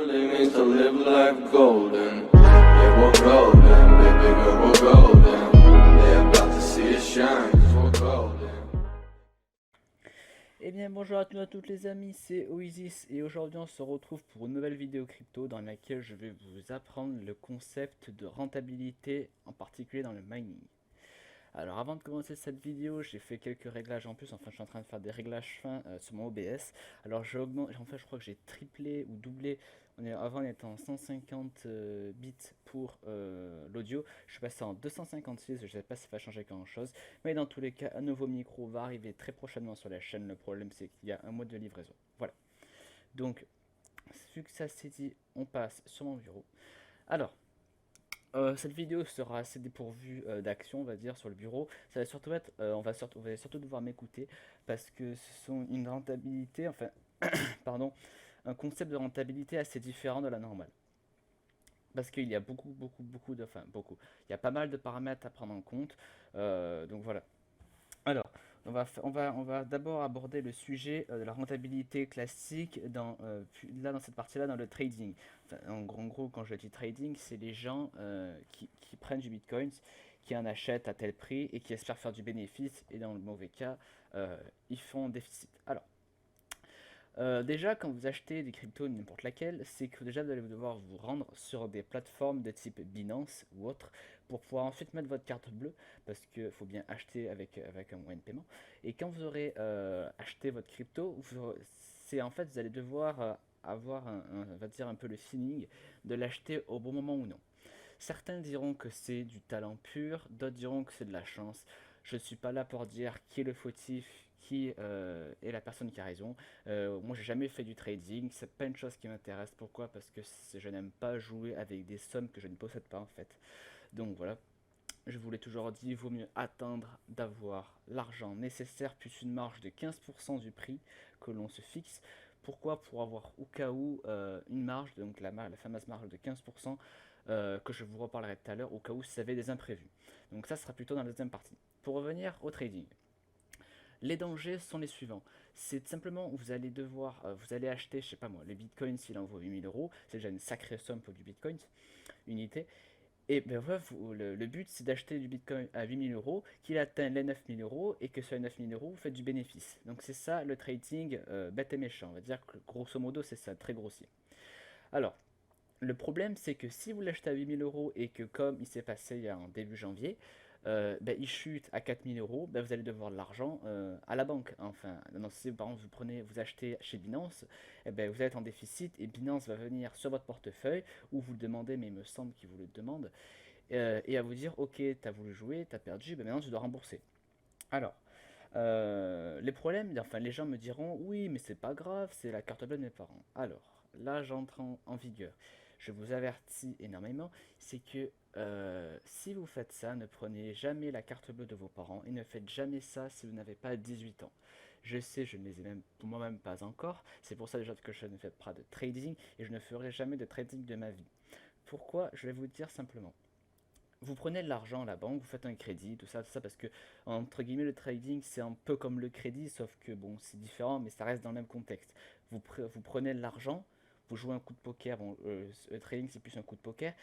really means to live life golden. Yeah, we're golden, baby girl, we're golden. They're about to see us shine, 'cause we're golden. Eh bien bonjour à tous et à toutes les amis, c'est Oasis et aujourd'hui on se retrouve pour une nouvelle vidéo crypto dans laquelle je vais vous apprendre le concept de rentabilité, en particulier dans le mining. Alors avant de commencer cette vidéo, j'ai fait quelques réglages en plus, enfin je suis en train de faire des réglages fins sur mon OBS. Alors j'ai augmenté, en fait je crois que j'ai triplé ou doublé, avant on était en 150 bits pour l'audio, je suis passé en 256, je ne sais pas si ça va changer grand chose. Mais dans tous les cas, un nouveau micro va arriver très prochainement sur la chaîne, le problème c'est qu'il y a un mois de livraison. Voilà, donc vu que ça c'est dit, on passe sur mon bureau. Alors, cette vidéo sera assez dépourvue d'action, on va dire, sur le bureau. Ça va surtout être, on va surtout devoir m'écouter parce que ce sont une rentabilité, enfin, pardon, un concept de rentabilité assez différent de la normale. Parce qu'il y a beaucoup de, enfin beaucoup, il y a pas mal de paramètres à prendre en compte. Donc voilà. Alors, on va d'abord aborder le sujet de la rentabilité classique là, dans cette partie-là, dans le trading. Enfin, en gros, quand je dis trading, c'est les gens qui prennent du bitcoin, qui en achètent à tel prix et qui espèrent faire du bénéfice, et dans le mauvais cas, ils font déficit. Alors, déjà, quand vous achetez des cryptos, n'importe laquelle, c'est que déjà vous allez devoir vous rendre sur des plateformes de type Binance ou autre pour pouvoir ensuite mettre votre carte bleue parce qu'il faut bien acheter avec un moyen de paiement. Et quand vous aurez acheté votre crypto, c'est en fait vous allez devoir avoir on va dire un peu le feeling de l'acheter au bon moment ou non. Certains diront que c'est du talent pur, d'autres diront que c'est de la chance. Je ne suis pas là pour dire qui est le fautif, qui est la personne qui a raison. Moi, j'ai jamais fait du trading, c'est pas une chose qui m'intéresse. Pourquoi? Parce que je n'aime pas jouer avec des sommes que je ne possède pas en fait. Donc voilà, je vous l'ai toujours dit, il vaut mieux attendre d'avoir l'argent nécessaire plus une marge de 15% du prix que l'on se fixe. Pourquoi? Pour avoir au cas où une marge, donc la fameuse marge de 15%, que je vous reparlerai tout à l'heure, au cas où ça avait des imprévus. Donc ça sera plutôt dans la deuxième partie. Pour revenir au trading, les dangers sont les suivants. C'est simplement, vous allez acheter, je sais pas moi, le bitcoin s'il en vaut 8000 euros, c'est déjà une sacrée somme pour du bitcoin, unité. Et ben voilà, le but c'est d'acheter du bitcoin à 8000 euros, qu'il atteint les 9000 euros et que sur les 9000 euros vous faites du bénéfice. Donc c'est ça le trading bête et méchant. On va dire que grosso modo c'est ça, très grossier. Alors, le problème, c'est que si vous l'achetez à 8000 euros et que, comme il s'est passé en début janvier, ben, il chute à 4000 euros, ben, vous allez devoir de l'argent à la banque. Enfin, non, si par exemple vous achetez chez Binance, eh ben, vous êtes en déficit et Binance va venir sur votre portefeuille ou vous le demandez, mais il me semble qu'il vous le demande, et à vous dire ok, tu as voulu jouer, tu as perdu, ben maintenant tu dois rembourser. Alors, les problèmes, enfin les gens me diront oui, mais c'est pas grave, c'est la carte bleue de mes parents. Alors, là j'entre en vigueur. Je vous avertis énormément, c'est que si vous faites ça, ne prenez jamais la carte bleue de vos parents et ne faites jamais ça si vous n'avez pas 18 ans. Je sais, je ne les ai même moi-même pas encore, c'est pour ça déjà que je ne fais pas de trading et je ne ferai jamais de trading de ma vie. Pourquoi? Je vais vous dire simplement. Vous prenez de l'argent à la banque, vous faites un crédit, tout ça, parce que, entre guillemets, le trading, c'est un peu comme le crédit, sauf que, bon, c'est différent, mais ça reste dans le même contexte. Vous prenez de l'argent, vous jouez un coup de poker, bon, le trading, c'est plus un coup de poker,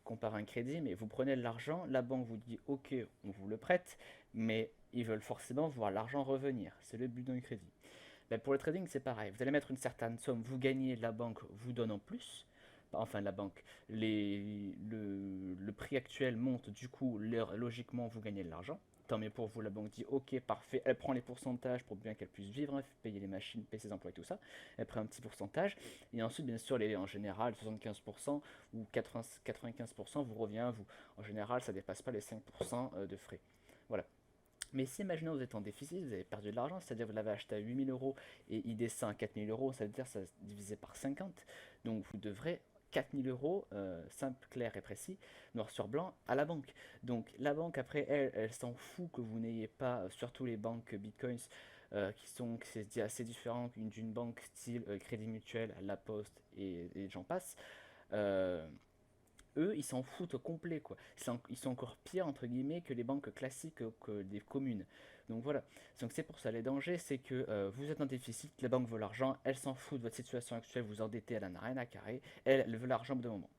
comparé à un crédit, mais vous prenez de l'argent, la banque vous dit, ok, on vous le prête, mais ils veulent forcément voir l'argent revenir. C'est le but d'un crédit. Ben, pour le trading, c'est pareil. Vous allez mettre une certaine somme, vous gagnez, la banque vous donne en plus. Enfin, la banque. Le prix actuel monte, du coup, logiquement, vous gagnez de l'argent. Tant mieux pour vous, la banque dit ok, parfait, elle prend les pourcentages pour bien qu'elle puisse vivre, payer les machines, payer ses emplois et tout ça. Elle prend un petit pourcentage. Et ensuite, bien sûr, en général, 75% ou 95% vous revient à vous. En général, ça ne dépasse pas les 5% de frais. Voilà. Mais si imaginons vous êtes en déficit, vous avez perdu de l'argent, c'est-à-dire vous l'avez acheté à 8000 euros et il descend à 4000 euros, ça veut dire ça divisé par 50. Donc vous devrez 4000 euros, simple, clair et précis, noir sur blanc, à la banque. Donc la banque, après, elle s'en fout que vous n'ayez pas, surtout les banques Bitcoins, qui c'est assez différent d'une banque style Crédit Mutuel, La Poste et j'en passe. Euh, eux, ils s'en foutent au complet, quoi. Ils sont encore pires, entre guillemets, que les banques classiques, que des communes. Donc voilà. Donc c'est pour ça, les dangers, c'est que vous êtes en déficit, la banque veut l'argent, elle s'en fout de votre situation actuelle, vous endettez, elle en a rien à carrer, elle veut l'argent au bout d'un moment.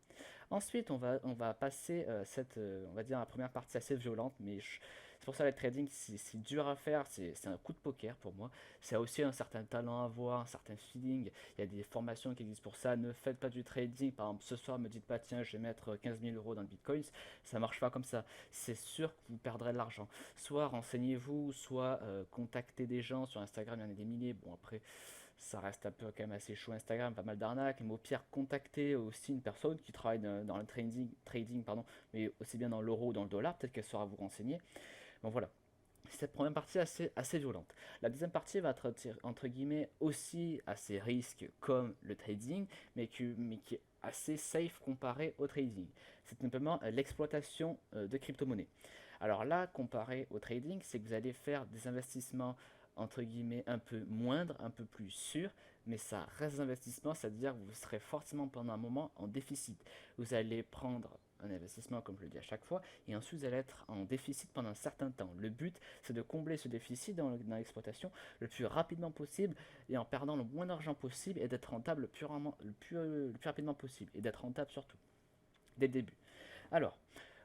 Ensuite, on va passer on va dire, la première partie assez violente, mais c'est pour ça le trading, c'est dur à faire, c'est un coup de poker pour moi. C'est aussi un certain talent à avoir, un certain feeling. Il y a des formations qui existent pour ça. Ne faites pas du trading. Par exemple, ce soir, me dites pas, tiens, je vais mettre 15 000 euros dans le bitcoin. Ça marche pas comme ça. C'est sûr que vous perdrez de l'argent. Soit renseignez-vous, soit contactez des gens sur Instagram, il y en a des milliers. Bon, après, ça reste un peu quand même assez chaud Instagram, pas mal d'arnaques, mais au pire contactez aussi une personne qui travaille dans le trading pardon, mais aussi bien dans l'euro ou dans le dollar, peut-être qu'elle saura vous renseigner. Bon voilà, cette première partie est assez violente. La deuxième partie va être entre guillemets aussi assez risque comme le trading, mais qui est assez safe comparé au trading. C'est simplement l'exploitation de crypto-monnaies. Alors là, comparé au trading, c'est que vous allez faire des investissements entre guillemets un peu moindres, un peu plus sûrs, mais ça reste investissement, c'est-à-dire que vous serez forcément pendant un moment en déficit. Vous allez prendre un investissement, comme je le dis à chaque fois, et ensuite vous allez être en déficit pendant un certain temps. Le but, c'est de combler ce déficit dans l'exploitation le plus rapidement possible et en perdant le moins d'argent possible et d'être rentable le plus rapidement possible et d'être rentable surtout, dès le début. Alors,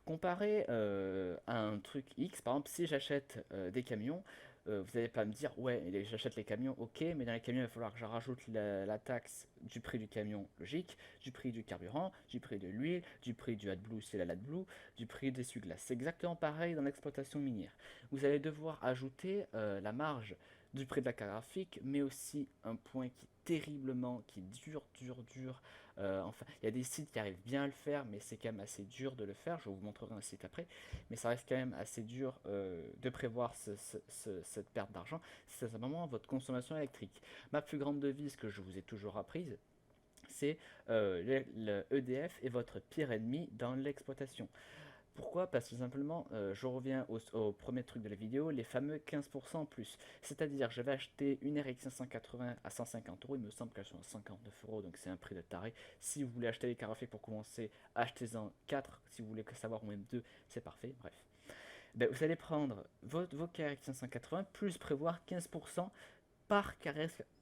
comparé à un truc X, par exemple, si j'achète des camions, vous n'allez pas me dire, ouais, j'achète les camions, ok, mais dans les camions, il va falloir que je rajoute la taxe du prix du camion, logique, du prix du carburant, du prix de l'huile, du prix du AdBlue, c'est la AdBlue, du prix des essuie-glaces. C'est exactement pareil dans l'exploitation minière. Vous allez devoir ajouter la marge du prix de la carte graphique, mais aussi un point qui est terriblement, qui est dur. Enfin, il y a des sites qui arrivent bien à le faire, mais c'est quand même assez dur de le faire. Je vous montrerai un site après, mais ça reste quand même assez dur de prévoir cette perte d'argent. C'est simplement votre consommation électrique. Ma plus grande devise que je vous ai toujours apprise, c'est le EDF est votre pire ennemi dans l'exploitation. Pourquoi? Parce que simplement, je reviens au premier truc de la vidéo, les fameux 15% en plus. C'est-à-dire, je vais acheter une RX 580 à 150 euros, il me semble qu'elles sont à 59 euros, donc c'est un prix de taré. Si vous voulez acheter les carafés pour commencer, achetez-en 4, si vous voulez savoir ou même 2, c'est parfait, bref. Ben, vous allez prendre vos RX 580, plus prévoir 15% par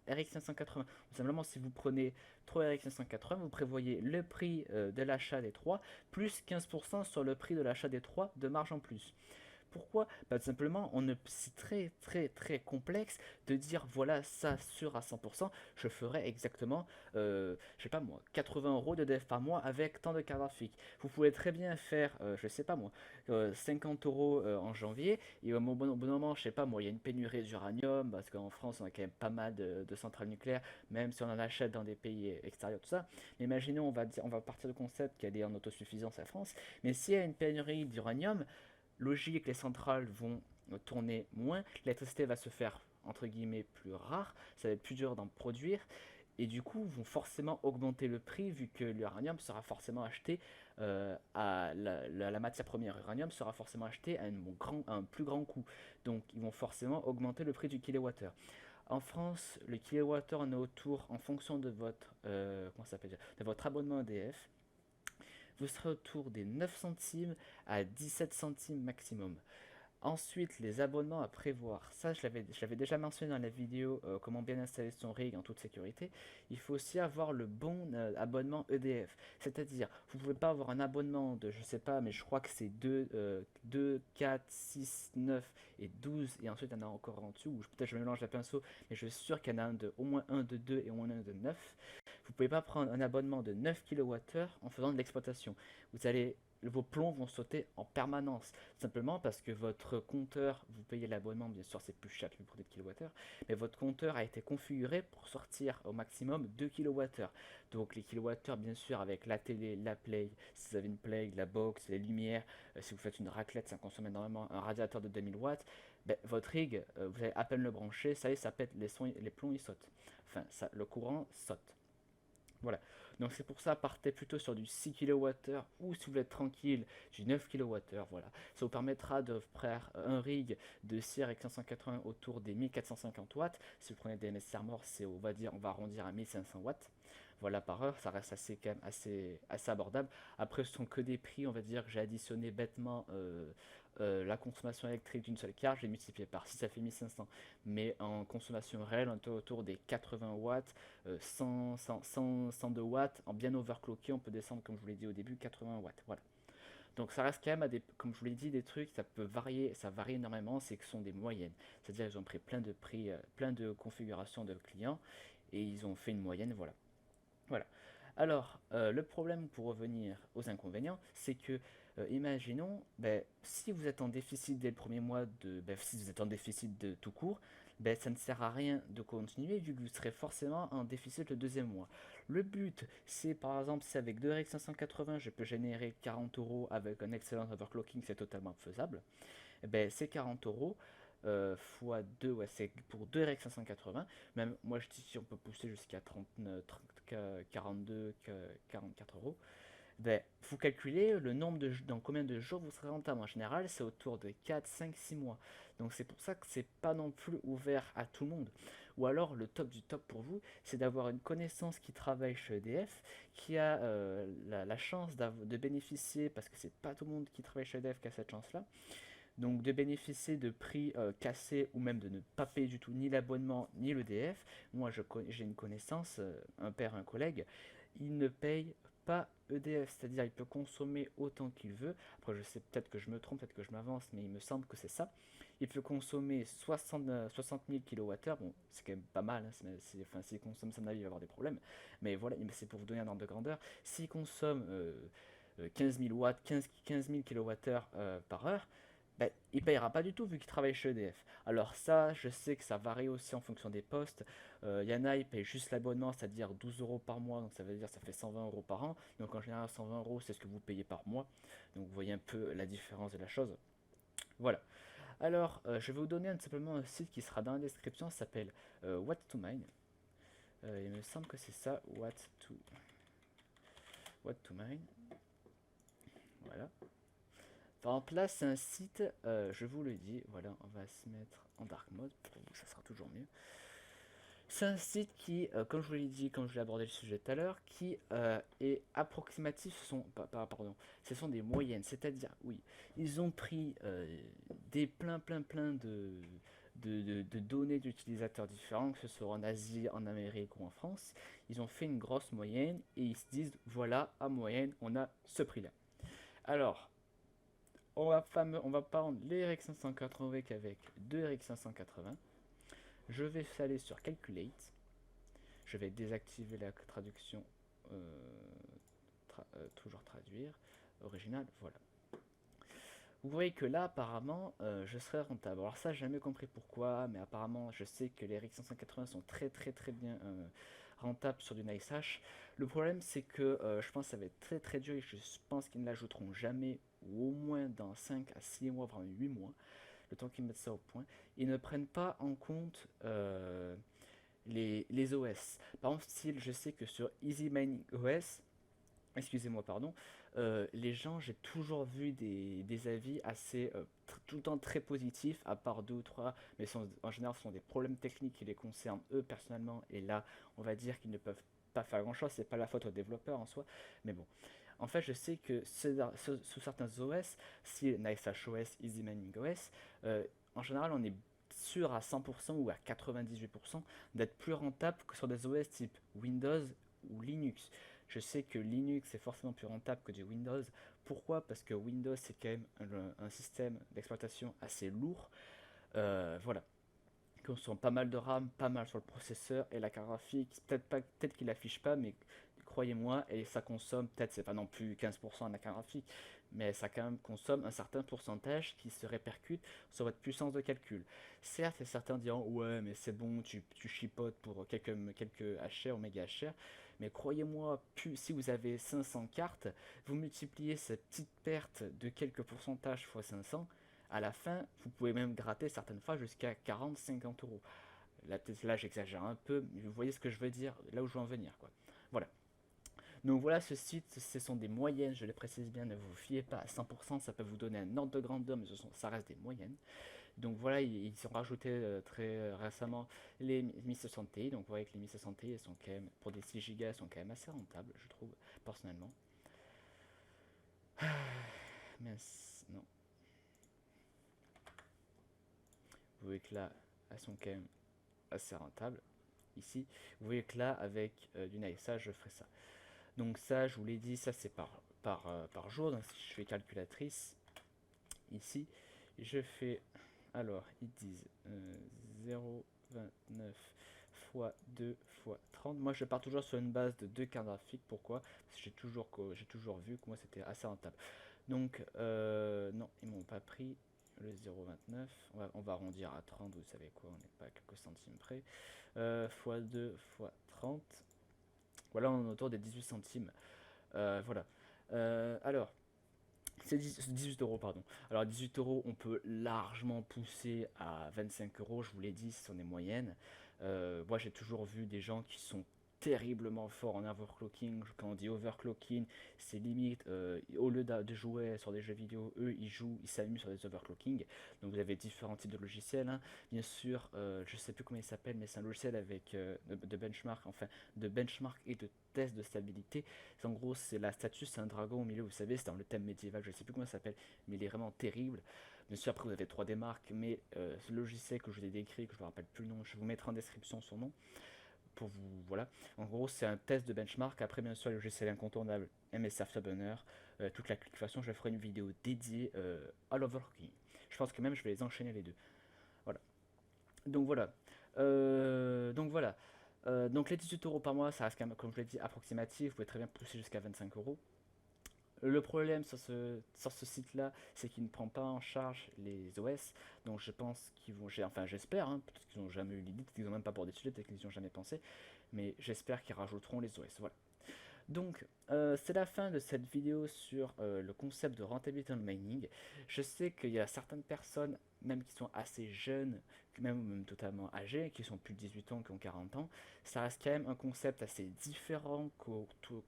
RX 580. Simplement, si vous prenez 3 RX 580, vous prévoyez le prix de l'achat des 3 plus 15% sur le prix de l'achat des 3 de marge en plus. Pourquoi? Bah, simplement, c'est très complexe de dire voilà, ça sûr à 100%, je ferai exactement, je sais pas moi, 80 euros de dev par mois avec tant de cartes graphiques. Vous pouvez très bien faire, je sais pas moi, 50 euros en janvier, et au bon moment, je sais pas moi, il y a une pénurie d'uranium, parce qu'en France, on a quand même pas mal de centrales nucléaires, même si on en achète dans des pays extérieurs, tout ça. Mais imaginons, on va partir du concept qu'elle est en autosuffisance à France, mais s'il y a une pénurie d'uranium, logique, les centrales vont tourner moins, l'électricité va se faire entre guillemets plus rare, ça va être plus dur d'en produire, et du coup vont forcément augmenter le prix vu que l'uranium sera forcément acheté la matière première uranium sera forcément achetée à un plus grand coût. Donc ils vont forcément augmenter le prix du kilowattheure. En France, le kilowattheure en est autour, en fonction de votre, comment ça s'appelle, de votre abonnement EDF, vous serez autour des 9 centimes à 17 centimes maximum. Ensuite, les abonnements à prévoir. Ça, je l'avais déjà mentionné dans la vidéo comment bien installer son rig en toute sécurité. Il faut aussi avoir le bon abonnement EDF. C'est-à-dire, vous ne pouvez pas avoir un abonnement de, je sais pas, mais je crois que c'est 2, 4, 6, 9 et 12. Et ensuite, il y en a encore en dessous. Ou peut-être je mélange la pinceau, mais je suis sûr qu'il y en a au moins un de 2 et au moins un de 9. Vous ne pouvez pas prendre un abonnement de 9 kWh en faisant de l'exploitation. Vos plombs vont sauter en permanence, simplement parce que votre compteur, vous payez l'abonnement, bien sûr c'est plus cher que le produit de kilowattheure, mais votre compteur a été configuré pour sortir au maximum 2 kWh. Donc les kilowattheures, bien sûr, avec la télé, la play, si vous avez une play, la box, les lumières, si vous faites une raclette, ça consomme énormément, un radiateur de 2000 watts, ben, votre rig, vous allez à peine le brancher, ça y est, ça pète, les plombs ils sautent. Enfin, le courant saute. Voilà, donc c'est pour ça, partez plutôt sur du 6 kWh ou si vous voulez être tranquille, du 9 kWh, voilà. Ça vous permettra de faire un rig de cire avec 580 autour des 1450 watts. Si vous prenez des MSR morts, on va arrondir à 1500 watts. voilà, par heure, ça reste assez, quand même assez abordable. Après, ce sont que des prix, on va dire que j'ai additionné bêtement la consommation électrique d'une seule carte, j'ai multiplié par 6, ça fait 1500. Mais en consommation réelle, on est autour des 80 watts, 102 watts. En bien overclocké, on peut descendre, comme je vous l'ai dit au début, 80 watts. Voilà. Donc ça reste quand même, comme je vous l'ai dit, des trucs, ça peut varier, ça varie énormément, c'est que ce sont des moyennes. C'est-à-dire ils ont pris plein de prix, plein de configurations de clients, et ils ont fait une moyenne, voilà. Voilà. Alors, le problème pour revenir aux inconvénients, c'est que, imaginons, ben, si vous êtes en déficit dès le premier mois, si vous êtes en déficit de tout court, ben, ça ne sert à rien de continuer vu que vous serez forcément en déficit le deuxième mois. Le but, c'est par exemple, si avec 2 RX 580, je peux générer 40 euros avec un excellent overclocking, c'est totalement faisable. Eh ben, ces 40 euros fois 2, ouais, c'est pour 2 RX 580. Même moi, je dis si on peut pousser jusqu'à 39, 42, 44 euros. Ben, vous calculez le nombre dans combien de jours vous serez rentable. En général, c'est autour de 4, 5, 6 mois. Donc c'est pour ça que c'est pas non plus ouvert à tout le monde. Ou alors le top du top pour vous, c'est d'avoir une connaissance qui travaille chez EDF, qui a la chance de bénéficier, parce que c'est pas tout le monde qui travaille chez EDF qui a cette chance-là, donc de bénéficier de prix cassés ou même de ne pas payer du tout ni l'abonnement ni l'EDF. Moi j'ai une connaissance, un père, un collègue, il ne paye pas EDF, c'est-à-dire il peut consommer autant qu'il veut. Après je sais peut-être que je me trompe, peut-être que je m'avance, mais il me semble que c'est ça. Il peut consommer 60 000 kWh, bon c'est quand même pas mal, hein, enfin, s'il consomme ça, il va avoir des problèmes. Mais voilà, c'est pour vous donner un ordre de grandeur. S'il consomme 15 000 watts, 15 000 kWh par heure, ben, il ne payera pas du tout vu qu'il travaille chez EDF. Alors ça, je sais que ça varie aussi en fonction des postes. Y en a, ils payent juste l'abonnement, c'est-à-dire 12 euros par mois, donc ça veut dire ça fait 120 euros par an. Donc en général, 120 euros, c'est ce que vous payez par mois. Donc vous voyez un peu la différence de la chose. Voilà. Alors, je vais vous donner simplement un site qui sera dans la description, ça s'appelle What to Mine. Il me semble que c'est ça, What to Mine. Voilà. Par exemple, là, c'est un site, je vous le dis, voilà, on va se mettre en dark mode, pour vous, ça sera toujours mieux. C'est un site qui, comme je vous l'ai dit, comme je l'ai abordé le sujet tout à l'heure, qui est approximatif, ce sont des moyennes, c'est-à-dire, oui, ils ont pris des plein de données d'utilisateurs différents, que ce soit en Asie, en Amérique ou en France. Ils ont fait une grosse moyenne et ils se disent, voilà, à moyenne, on a ce prix-là. Alors, on va prendre les RX 580 avec 2 RX 580. Je vais aller sur Calculate. Je vais désactiver la traduction. Toujours traduire. Original, voilà. Vous voyez que là, apparemment, je serai rentable. Alors ça, j'ai jamais compris pourquoi, mais apparemment, je sais que les RX 580 sont très bien rentables sur du NiceHash. Le problème, c'est que je pense que ça va être très dur et je pense qu'ils ne l'ajouteront jamais, ou au moins dans 5 à 6 mois, voire 8 mois, le temps qu'ils mettent ça au point. Ils ne prennent pas en compte les OS. Par exemple, je sais que sur Easy Mining OS, excusez-moi, pardon, les gens, j'ai toujours vu des avis assez, tout le temps très positifs, à part 2 ou 3, mais en général, ce sont des problèmes techniques qui les concernent eux personnellement, et là, on va dire qu'ils ne peuvent pas faire grand chose, c'est pas la faute aux développeurs en soi, mais bon. En fait, je sais que sous certains OS, si NiceHash Easy Mining OS, en général, on est sûr à 100% ou à 98% d'être plus rentable que sur des OS type Windows ou Linux. Je sais que Linux est forcément plus rentable que du Windows. Pourquoi? Parce que Windows c'est quand même un système d'exploitation assez lourd. Voilà. Qui consomme pas mal de RAM, pas mal sur le processeur et la carte graphique. Peut-être qu'il affiche pas, mais croyez-moi, et ça consomme, peut-être c'est pas non plus 15% de la carte graphique, mais ça quand même consomme un certain pourcentage qui se répercute sur votre puissance de calcul. Certes, certains diront ouais mais c'est bon, tu chipotes pour quelques HR ou méga HR, mais croyez-moi, si vous avez 500 cartes, vous multipliez cette petite perte de quelques pourcentages x 500, à la fin, vous pouvez même gratter certaines fois jusqu'à 40-50 euros. Là j'exagère un peu, mais vous voyez ce que je veux dire, là où je veux en venir, quoi. Voilà. Donc voilà, ce site, ce sont des moyennes, je les précise bien, ne vous fiez pas à 100%, ça peut vous donner un ordre de grandeur, mais ça reste des moyennes. Donc voilà, ils ont rajouté très récemment les 1060 Ti. Donc vous voyez que les 1060 Ti, elles sont quand même, pour des 6 Go, elles sont quand même assez rentables, je trouve, personnellement. Mince, non. Vous voyez que là, elles sont quand même assez rentables. Ici, vous voyez que là, avec du Nice, ça, je ferai ça. Donc ça, je vous l'ai dit, ça c'est par jour. Donc si je fais calculatrice, ici, je fais, alors, ils disent 0,29 fois 2 fois 30. Moi, je pars toujours sur une base de 2 cartes graphiques. Pourquoi? Parce que j'ai toujours vu que moi, c'était assez rentable. Donc, non, ils m'ont pas pris le 0,29. On va arrondir à 30, vous savez quoi, on n'est pas à quelques centimes près. Fois 2 fois 30. Voilà, on est autour des 18 centimes. Voilà. Alors, c'est 18 euros, pardon. Alors, 18 euros, on peut largement pousser à 25 euros, je vous l'ai dit, ce sont des moyennes. Moi, j'ai toujours vu des gens qui sont terriblement forts en overclocking. Quand on dit overclocking, c'est limite, au lieu de jouer sur des jeux vidéo, eux, ils s'amusent sur des overclocking. Donc, vous avez différents types de logiciels, hein. Bien sûr, je sais plus comment il s'appelle, mais c'est un logiciel avec de benchmark, enfin, de benchmark et de test de stabilité. En gros, c'est la statue, c'est un dragon au milieu, vous savez, c'est dans le thème médiéval, je sais plus comment ça s'appelle, mais il est vraiment terrible. Bien sûr, après, vous avez 3D marques, mais ce logiciel que je vous ai décrit, que je ne me rappelle plus le nom, je vous mettrai en description son nom. Pour vous, voilà. En gros, c'est un test de benchmark. Après, bien sûr, le logiciel incontournable, MS Afterburner. Toute la clique. De toute façon, je ferai une vidéo dédiée à l'overclocking. Je pense que même je vais les enchaîner les deux. Voilà. Donc voilà. Donc les 18 euros par mois, ça reste quand même, comme je l'ai dit, approximatif. Vous pouvez très bien pousser jusqu'à 25 euros. Le problème sur ce site-là, c'est qu'il ne prend pas en charge les OS. Donc je pense qu'ils vont, enfin j'espère, hein, peut-être qu'ils n'ont jamais eu l'idée, peut-être qu'ils n'ont même pas pour d'études, peut-être qu'ils n'y ont jamais pensé. Mais j'espère qu'ils rajouteront les OS. Voilà. Donc, c'est la fin de cette vidéo sur le concept de rentabilité dans le mining. Je sais qu'il y a certaines personnes, même qui sont assez jeunes, même totalement âgées, qui sont plus de 18 ans, qui ont 40 ans, ça reste quand même un concept assez différent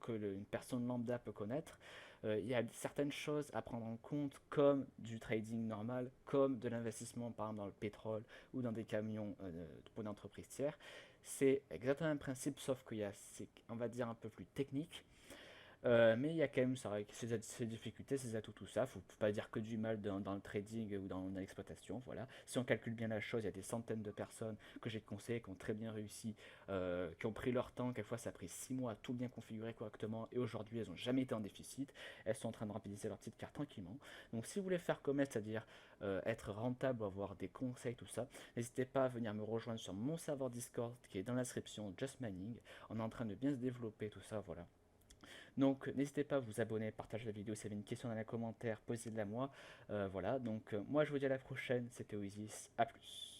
une personne lambda peut connaître. Il y a certaines choses à prendre en compte, comme du trading normal, comme de l'investissement par exemple dans le pétrole ou dans des camions pour une entreprise tiers. C'est exactement le même principe, sauf qu'il y a, on va dire, un peu plus technique. Mais il y a quand même ses difficultés, ses atouts, tout ça. Faut pas dire que du mal dans le trading ou dans l'exploitation. Voilà. Si on calcule bien la chose, il y a des centaines de personnes que j'ai conseillées qui ont très bien réussi, qui ont pris leur temps. Quelquefois, ça a pris 6 mois à tout bien configurer correctement. Et aujourd'hui, elles n'ont jamais été en déficit. Elles sont en train de remplissir leur petite carte tranquillement. Donc, si vous voulez faire comme elle, c'est-à-dire être rentable, avoir des conseils, tout ça, n'hésitez pas à venir me rejoindre sur mon serveur Discord qui est dans la description Just Mining. On est en train de bien se développer, tout ça, voilà. Donc n'hésitez pas à vous abonner, partager la vidéo si vous avez une question dans les commentaires, posez-la moi. Voilà, donc moi je vous dis à la prochaine, c'était Oasis, à plus.